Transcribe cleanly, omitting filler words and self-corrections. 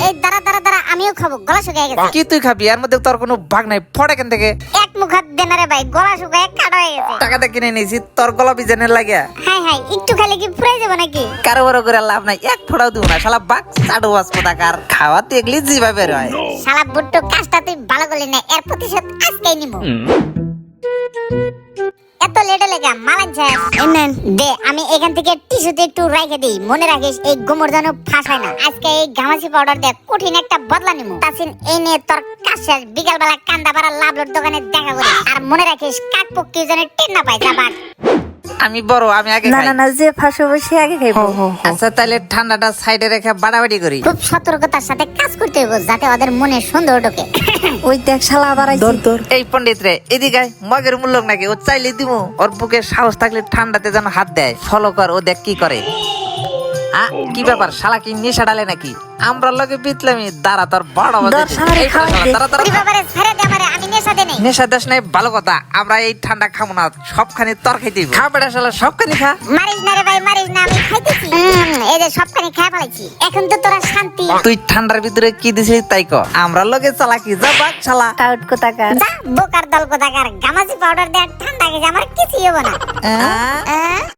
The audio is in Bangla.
এই দাঁড়া দাঁড়া দাঁড়া, আমিও খাবো, গলা শুকিয়ে গেছে। কি তুই খাবি? এর মধ্যে তোর কোনো ভাগ নাই, ফট এখান থেকে। এক মুখ হাত দেন রে ভাই, গলা শুকিয়ে কাটা হয়ে গেছে। টাকাটা কিনে নিয়েছি তোর গলা বিজানে লাগিয়া। হাই হাই, একটু খালি কি ফুরাই যাবে নাকি? কারো বড় করে লাভ নাই, এক ফোঁটাও দিব না। শালা বাক চাডু বাজবো টাকার খাওয়া দেখলি জিভা বের হয়। শালা বুট্টু, কাজটা তুই ভালো করলি না, এর প্রতিশোধ আজকেই নিব। এত লেটে লেগা মালান শেষ। নেন দে, আমি এখান থেকে টিস্যুতে একটু রেখে দিই। মনে রাখিস এই গোমর যেন ফাঁস হয় না। আজকে এই ঘামাচি পাউডার দিয়ে কঠিন একটা বদলা নিব। তাসিন, এই নিয়ে তোর কাজ শেষ। বিকালবেলা কান্দাপাড়া লাভলোর দোকানে দেখা করিস। আর মনে রাখিস কাক পক্ষী যেন টেন না পায়। যাবাক আমি বড়, আমি আগে না খাই। না না, যে ফাঁসে বসে আগে খাইবো। আচ্ছা তাহলে ঠান্ডাটা সাইডে রেখে বাড়াবাড়ি করি। খুব সতর্কতার সাথে কাজ করতে হইব, যাতে ওদের মনে সন্দেহ ঢোকে। ওই দেখ শালা আবার আইছে। এই পণ্ডিত রে, এদিকে আয়। মগের মূল্য নাকি ও চাইলে দিব। ওর বুকে সাহস থাকলে ঠান্ডাতে যেন হাত দেয়। ফলো কর, ও দেখ কি করে। কি ব্যাপার, শালা কি নেশা ডালে নাকি? আমরা লগে বিতলামি। দাঁড়া, তোর বড় আমি নেশা দেই নাই। নেশা দেশ নাই, ভালো কথা। আমরা এই ঠান্ডা খাবো না, সবখানি তোর খাইতে খা বেড়া। শালা সবখানি খা। মারিস না রে ভাই, মারিস না, আমি খাইতেছি। এই যে সবখানি খাই ফেলাইছি, এখন তো তোরা শান্তি। তুই ঠান্ডার ভিতরে কি দিছিস তাই ক। আমরা লগে চালাকি যা বাক শালা। টাউট কোথাকার। যা বোকার দল কোথাকার। গামাজি পাউডার দেওয়ার ঠান্ডা গেছে, আমার কিছুই হবো না।